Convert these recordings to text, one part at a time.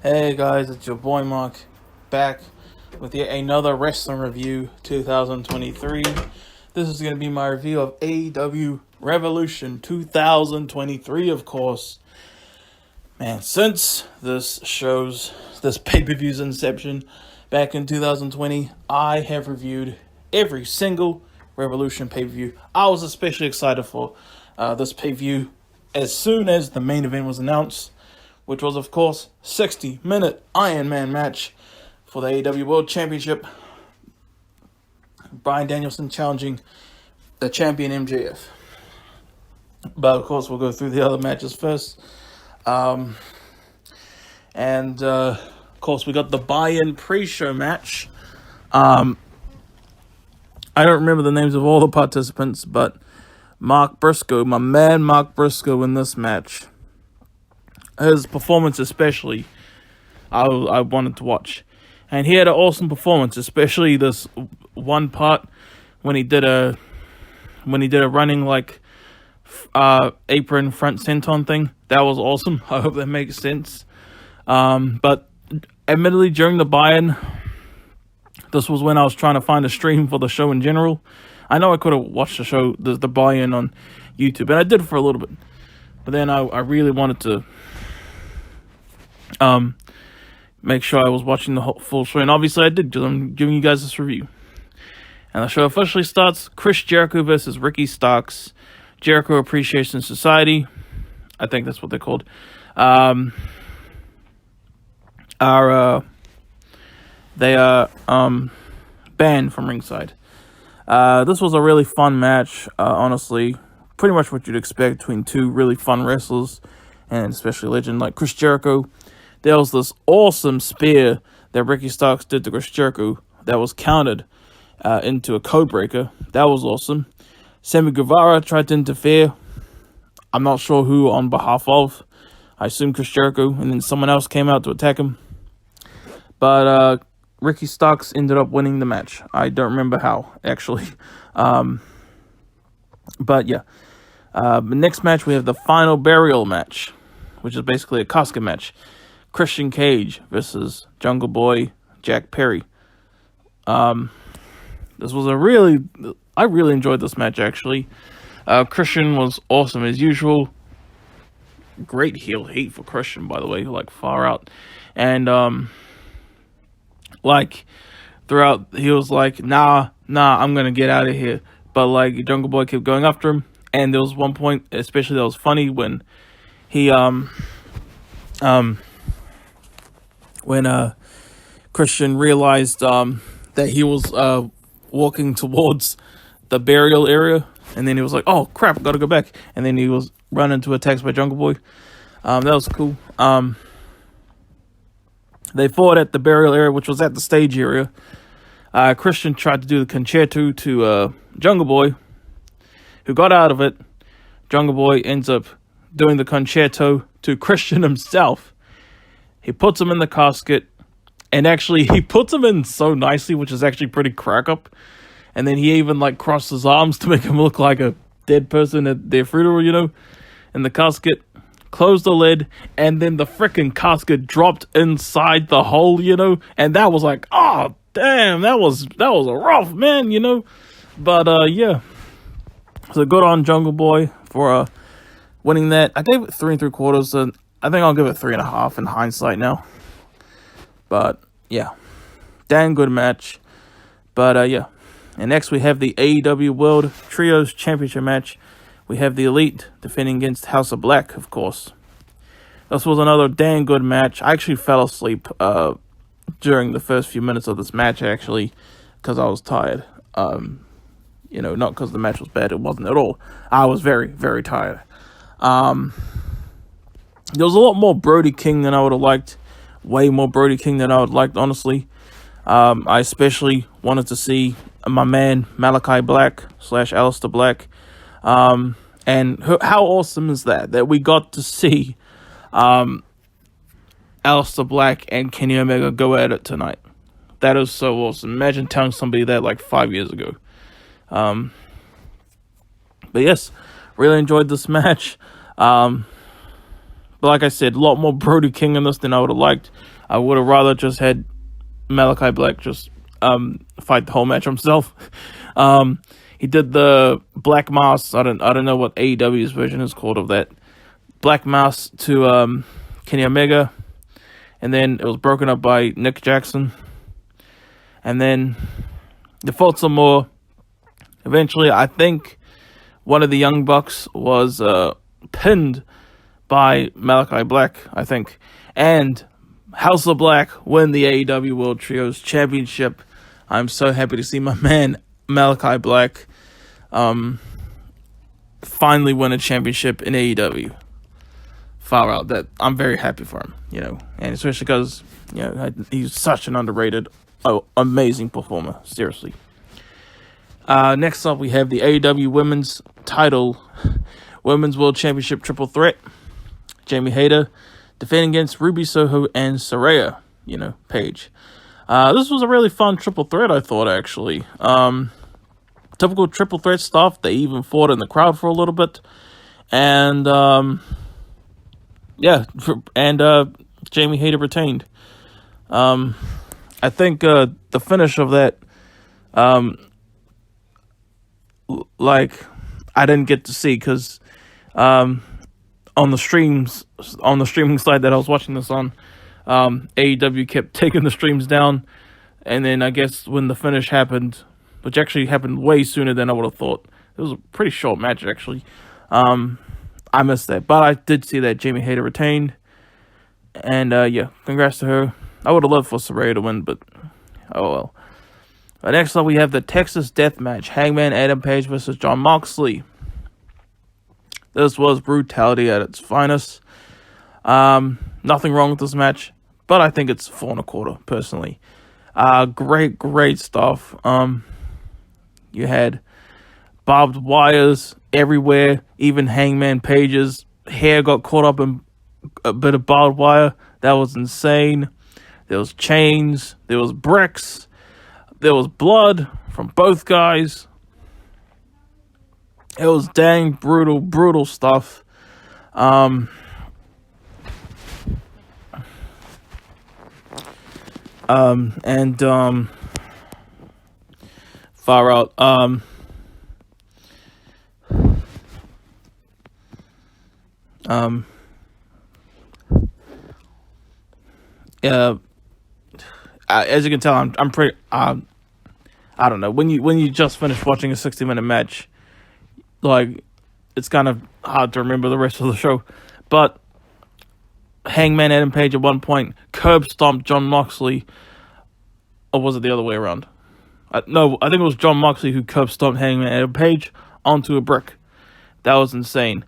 Hey guys, it's your boy Mark, back with yet another wrestling review 2023. This is going to be my review of AEW Revolution 2023, of course. Man, since this pay-per-view's inception back in 2020, I have reviewed every single Revolution pay-per-view. I was especially excited for this pay-per-view as soon as the main event was announced, which was, of course, 60-minute Iron Man match for the AEW World Championship. Bryan Danielson challenging the champion MJF. But, of course, we'll go through the other matches first. Of course, we got the buy-in pre-show match. I don't remember the names of all the participants, but Briscoe, my man Mark Briscoe in this match. His performance especially, I wanted to watch. And he had an awesome performance, especially this one part when he did a running like apron front senton thing. That was awesome. I hope that makes sense. But admittedly, during the buy-in, this was when I was trying to find a stream for the show in general. I know I could have watched the show, the buy-in on YouTube, and I did for a little bit. But then I really wanted to make sure I was watching the full show, and obviously I did, because I'm giving you guys this review. And the show officially starts. Chris Jericho versus Ricky Starks, Jericho Appreciation Society, I think that's what they're called, they are banned from ringside. This was a really fun match, honestly, pretty much what you'd expect between two really fun wrestlers, and especially legend like Chris Jericho. There was this awesome spear that Ricky Starks did to Chris Jericho that was countered into a code breaker. That was awesome. Sammy Guevara tried to interfere. I'm not sure who on behalf of. I assume Chris Jericho, and then someone else came out to attack him. But Ricky Starks ended up winning the match. I don't remember how, actually. But yeah. The next match, we have the final burial match, which is basically a casket match. Christian Cage versus Jungle Boy Jack Perry. This was I really enjoyed this match, actually. Christian was awesome as usual. Great heel heat for Christian, by the way, like far out. And throughout, he was like, nah, I'm gonna get out of here. But like Jungle Boy kept going after him, and there was one point especially that was funny when he when Christian realized that he was walking towards the burial area, and then he was like, oh crap, gotta go back, and then he was running to attacks by Jungle Boy. That was cool. They fought at the burial area, which was at the stage area. Christian tried to do the concerto to Jungle Boy, who got out of it. Jungle Boy ends up doing the concerto to Christian himself. He puts him in the casket, and actually he puts him in so nicely, which is actually pretty crack up. And then he even like crossed his arms to make him look like a dead person at their funeral, in the casket. Closed the lid, and then the freaking casket dropped inside the hole, and that was like, oh damn, that was a rough, man, But yeah, so good on Jungle Boy for winning that. I gave it 3 3/4, and I think I'll give it 3.5 in hindsight now. But yeah, damn good match. But yeah, and next we have the AEW World Trios Championship match. We have the Elite defending against House of Black, of course. This was another damn good match. I actually fell asleep during the first few minutes of this match, actually, because I was tired. Not because the match was bad. It wasn't at all. I was very, very tired. There was a lot more Brody King than I would have liked. Way more Brody King than I would have liked, honestly. I especially wanted to see my man Malakai Black / Aleister Black. And how awesome is that we got to see Aleister Black and Kenny Omega go at it tonight. That is so awesome. Imagine telling somebody that like 5 years ago. But yes, really enjoyed this match. But But like I said, a lot more Brody King in this than I would have liked. I would have rather just had Malakai Black just fight the whole match himself. He did the Black Mass. I don't know what AEW's version is called of that. Black Mass to Kenny Omega. And then it was broken up by Nick Jackson. And then they fought some more. Eventually, I think one of the Young Bucks was pinned by Malakai Black, I think. And House of Black win the AEW World Trios Championship. I'm so happy to see my man Malakai Black finally win a championship in AEW. Far out. That I'm very happy for him, and especially because he's such an underrated, amazing performer. Seriously. Next up, we have the AEW Women's Title, Women's World Championship Triple Threat. Jamie Hayter defending against Ruby Soho and Saraya, Paige. This was a really fun triple threat, I thought, actually. Typical triple threat stuff. They even fought in the crowd for a little bit. And, Jamie Hayter retained. I think the finish of that, I didn't get to see because on the streaming site that I was watching this on, AEW kept taking the streams down, and then I guess when the finish happened, which actually happened way sooner than I would have thought, it was a pretty short match actually. I missed that, but I did see that Jamie Hayter retained, and congrats to her. I would have loved for Saraya to win, but oh well. Next up, we have the Texas Death Match: Hangman Adam Page versus Jon Moxley. This was brutality at its finest. Nothing wrong with this match, but I think it's 4 1/4 personally. Great stuff. You had barbed wires everywhere. Even Hangman Page's hair got caught up in a bit of barbed wire. That was insane. There was chains. There was bricks. There was blood from both guys. It was dang brutal stuff. Far out. As you can tell, I'm pretty. I don't know, when you just finish watching a 60-minute match, it's kind of hard to remember the rest of the show. But Hangman Adam Page at one point curb stomped Jon Moxley, or was it the other way around? No, I think it was Jon Moxley who curb stomped Hangman Adam Page onto a brick. That was insane.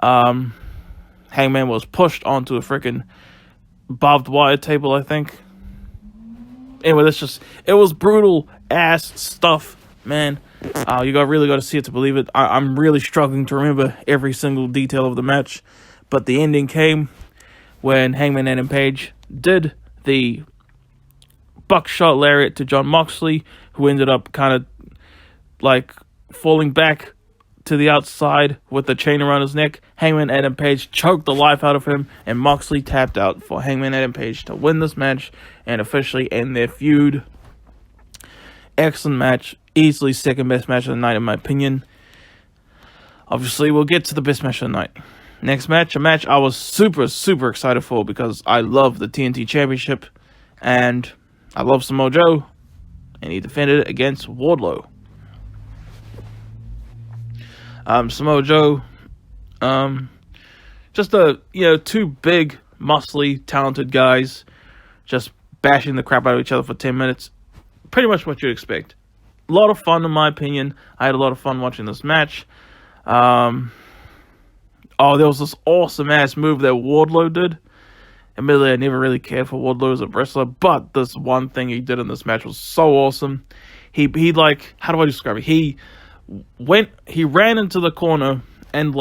Hangman was pushed onto a freaking barbed wire table, I think. Anyway, it was brutal ass stuff, man. You really got to see it to believe it. I'm really struggling to remember every single detail of the match, but the ending came when Hangman Adam Page did the buckshot lariat to Jon Moxley, who ended up kind of falling back to the outside with the chain around his neck. Hangman Adam Page choked the life out of him, and Moxley tapped out for Hangman Adam Page to win this match and officially end their feud. Excellent match. Easily second best match of the night, in my opinion. Obviously, we'll get to the best match of the night. Next match, a match I was super excited for because I love the TNT Championship, and I love Samoa Joe, and he defended it against Wardlow. Samoa Joe, just two big, muscly, talented guys just bashing the crap out of each other for 10 minutes. Pretty much what you'd expect. A lot of fun, in my opinion. I had a lot of fun watching this match. There was this awesome-ass move that Wardlow did. Admittedly, I never really cared for Wardlow as a wrestler, but this one thing he did in this match was so awesome. He how do I describe it? He ran into the corner and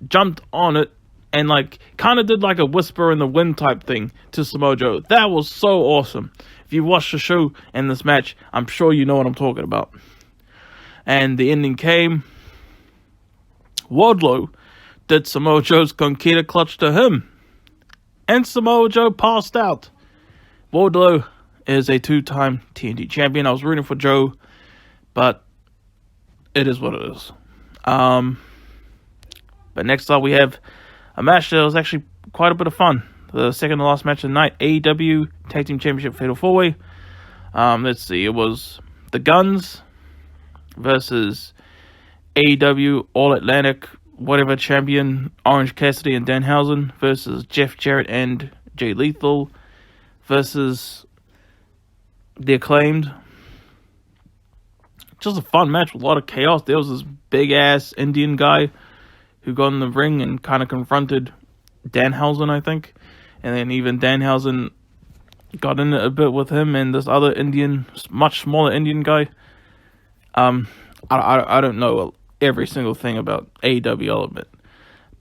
jumped on it and kind of did a whisper in the wind type thing to Samoa Joe. That was so awesome. If you watched the show and this match, I'm sure you know what I'm talking about. And the ending came. Wardlow did Samoa Joe's Conquista clutch to him. and Samoa Joe passed out. Wardlow is a 2-time TNT champion. I was rooting for Joe, but it is what it is. But next up we have a match that was actually quite a bit of fun. The second to last match of the night, AEW Tag Team Championship Fatal 4-Way. Let's see, it was the Guns versus AEW All Atlantic whatever champion Orange Cassidy and Danhausen versus Jeff Jarrett and Jay Lethal versus the Acclaimed. Just a fun match with a lot of chaos. There was this big ass Indian guy who got in the ring and kind of confronted Danhausen, I think, and then even Danhausen got in it a bit with him and this other Indian, much smaller Indian guy. I don't know every single thing about AEW, I'll admit,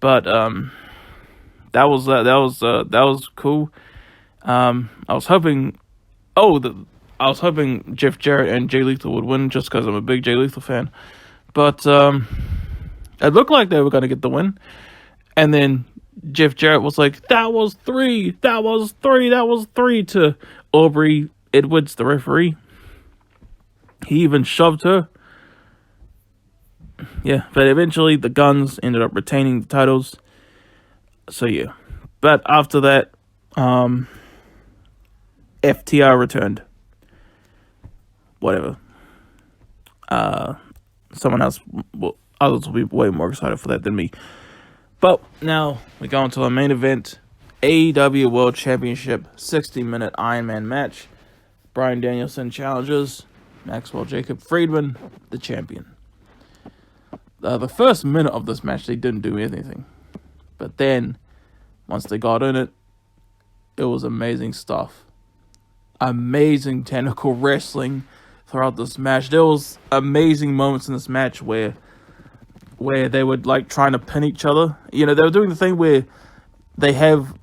but that was cool. I was hoping Jeff Jarrett and Jay Lethal would win just because I'm a big Jay Lethal fan, but it looked like they were going to get the win, and then Jeff Jarrett was like, that was three to Aubrey Edwards, the referee. He even shoved her. Yeah, but eventually the Guns ended up retaining the titles. So yeah. But after that, FTR returned. Whatever. Someone else, others will be way more excited for that than me. But now we go into the main event. AEW World Championship 60-minute Iron Man match. Bryan Danielson challenges Maxwell Jacob Friedman, the champion. The first minute of this match, they didn't do anything. But then, once they got in it, it was amazing stuff. Amazing technical wrestling throughout this match. There was amazing moments in this match where they were like trying to pin each other. You know, they were doing the thing where they have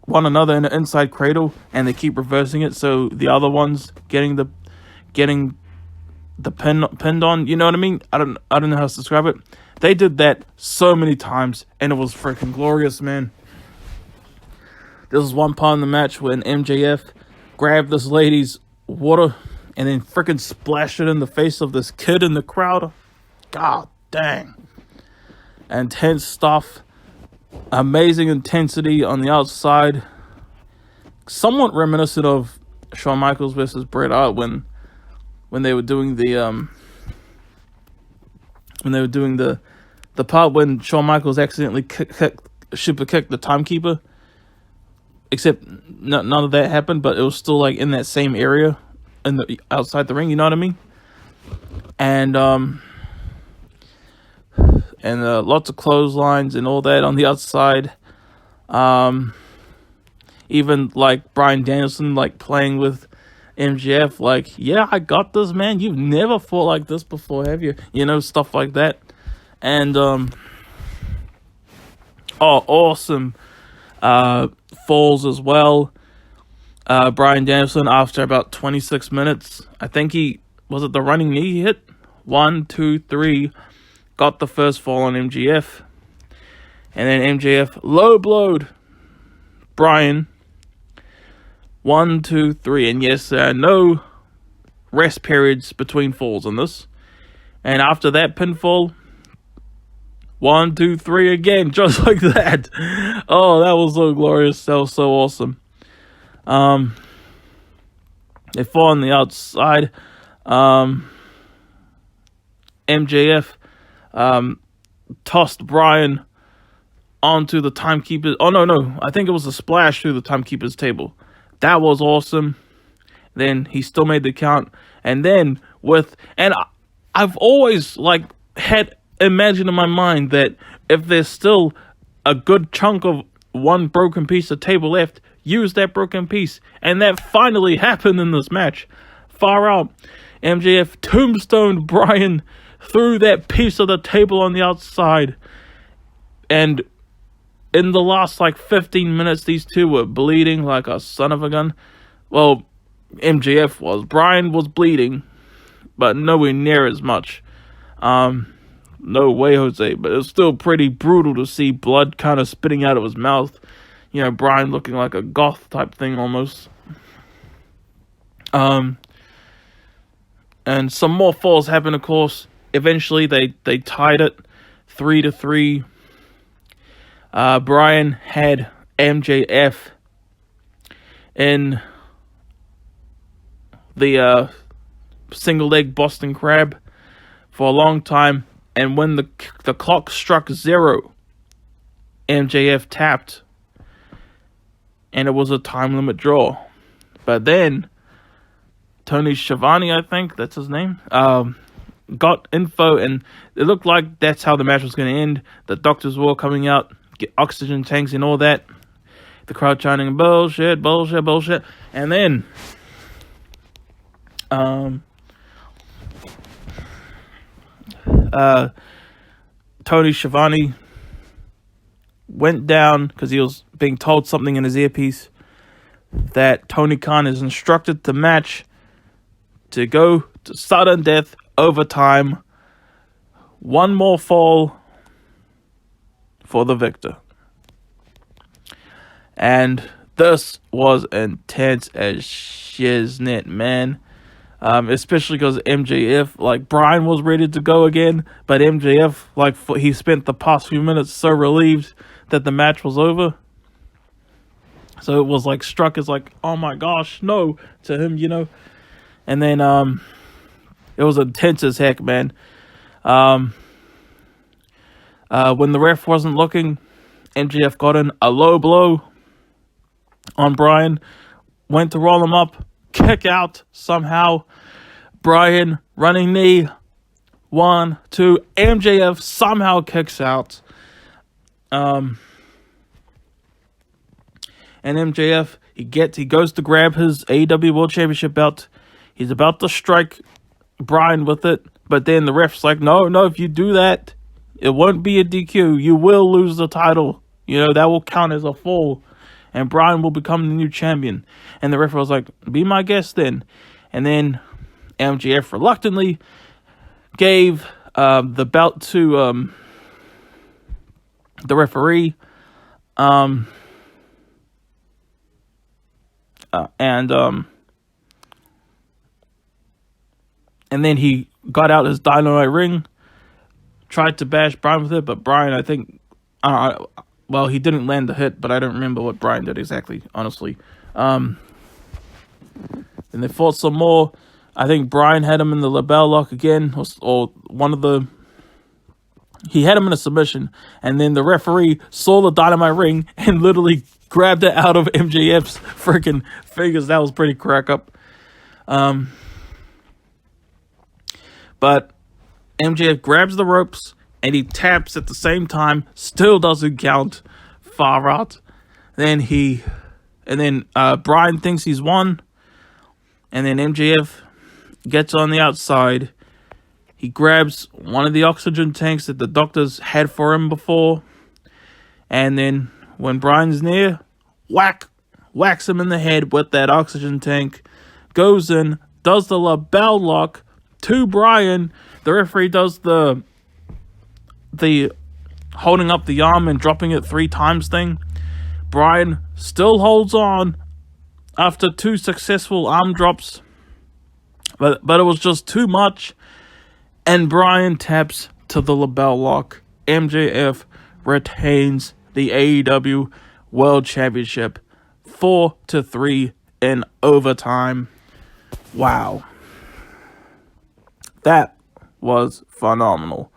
one another in an inside cradle and they keep reversing it, so the other one's getting the pinned on, you know what I mean? I don't know how to describe it. They did that so many times and it was freaking glorious, man. There was one part in the match when MJF grabbed this lady's water and then freaking splashed it in the face of this kid in the crowd. God dang. Intense stuff. Amazing intensity on the outside. Somewhat reminiscent of Shawn Michaels versus Bret Hart when they were doing the part when Shawn Michaels accidentally super kicked the timekeeper. Except none of that happened, but it was still like in that same area in the outside the ring, you know what I mean? And lots of clotheslines and all that on the outside. Even like Bryan Danielson like playing with MJF, like, yeah, I got this, man. You've never fought like this before, have you? You know, stuff like that. And awesome falls as well. Bryan Danielson, after about 26 minutes, I think the running knee he hit? 1, 2, 3, got the first fall on MJF. And then MJF low blowed Bryan. 1, 2, 3, and yes, there are no rest periods between falls in this. And after that pinfall, 1, 2, 3 again, just like that. Oh, that was so glorious. That was so awesome. They fall on the outside. MJF tossed Bryan onto the timekeeper. Oh, no. I think it was a splash through the timekeeper's table. That was awesome. Then he still made the count. And then I've always had imagined in my mind that if there's still a good chunk of one broken piece of table left, use that broken piece. And that finally happened in this match. Far out. MJF tombstoned Bryan through that piece of the table on the outside. And in the last 15 minutes, these two were bleeding like a son of a gun. Well, MJF was. Bryan was bleeding, but nowhere near as much. No way, Jose. But it was still pretty brutal to see blood kind of spitting out of his mouth. Bryan looking like a goth type thing almost. And some more falls happened, of course. Eventually, they tied it 3-3. Bryan had MJF in the single leg Boston Crab for a long time, and when the clock struck 0, MJF tapped, and it was a time limit draw. But then Tony Schiavone, I think that's his name, got info, and it looked like that's how the match was going to end. The doctors were coming out, get oxygen tanks and all that. The crowd chanting bullshit, bullshit, bullshit, and then Tony Schiavone went down because he was being told something in his earpiece that Tony Khan is instructed to match to go to sudden death, overtime, one more fall for the victor. And this was intense as shiznit, man. Especially because MJF, Bryan was ready to go again, but MJF, he spent the past few minutes so relieved that the match was over. So it was struck as oh my gosh, no, to him, And then it was intense as heck, man. When the ref wasn't looking, MJF got in a low blow on Bryan, went to roll him up, kick out somehow. Bryan running knee, 1, 2. MJF somehow kicks out. And MJF, he goes to grab his AEW World Championship belt. He's about to strike Bryan with it, but then the ref's like, no, if you do that, it won't be a DQ. You will lose the title. That will count as a fall, and Bryan will become the new champion. And the ref was like, be my guest then. And then MJF reluctantly gave the belt to the referee. And then he got out his dynamite ring, tried to bash Bryan with it, but Bryan, I think, he didn't land the hit, but I don't remember what Bryan did exactly, honestly. Then they fought some more. I think Bryan had him in the label lock again, or he had him in a submission, and then the referee saw the dynamite ring and literally grabbed it out of MJF's freaking fingers. That was pretty crack up. But MJF grabs the ropes and he taps at the same time, still doesn't count, far out. Then Bryan thinks he's won, and then MJF gets on the outside. He grabs one of the oxygen tanks that the doctors had for him before, and then when Bryan's near, whacks him in the head with that oxygen tank, goes in, does the label lock to Bryan. The referee does the holding up the arm and dropping it 3 times thing. Bryan still holds on after 2 successful arm drops, but it was just too much, and Bryan taps to the label lock. MJF retains the AEW World Championship 4-3 in overtime. Wow. That was phenomenal.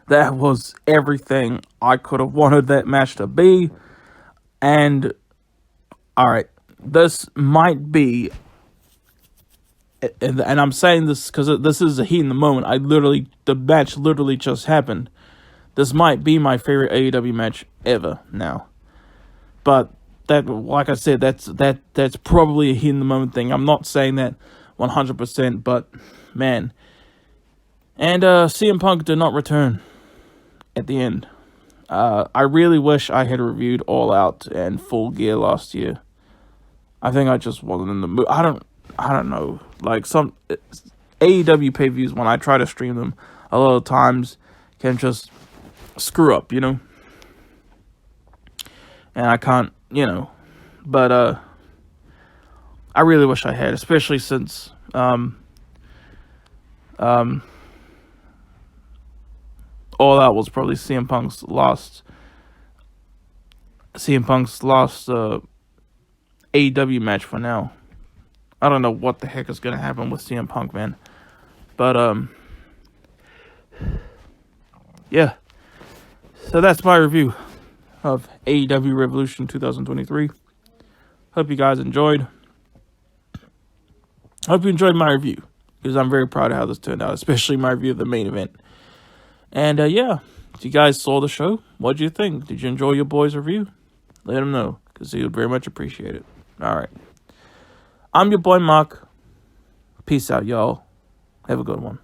That was everything I could have wanted that match to be. And, alright, this might be, and I'm saying this because this is a heat in the moment. The match literally just happened. This might be my favorite AEW match ever now. But, that, like I said, that's probably a heat in the moment thing. I'm not saying that 100%, but, man. And CM Punk did not return at the end. I really wish I had reviewed All Out and Full Gear last year. I think I just wasn't in the mood. I don't know. Some AEW pay-per-views, when I try to stream them, a lot of times can just screw up, And I can't But I really wish I had, especially since All Out was probably CM Punk's lost AEW match for now. I don't know what the heck is gonna happen with CM Punk, man. But yeah. So that's my review of AEW Revolution 2023. Hope you guys enjoyed. Hope you enjoyed my review, because I'm very proud of how this turned out, especially my review of the main event. And yeah, if you guys saw the show, what did you think? Did you enjoy your boy's review? Let him know, because he would very much appreciate it. Alright. I'm your boy Mark. Peace out, y'all. Have a good one.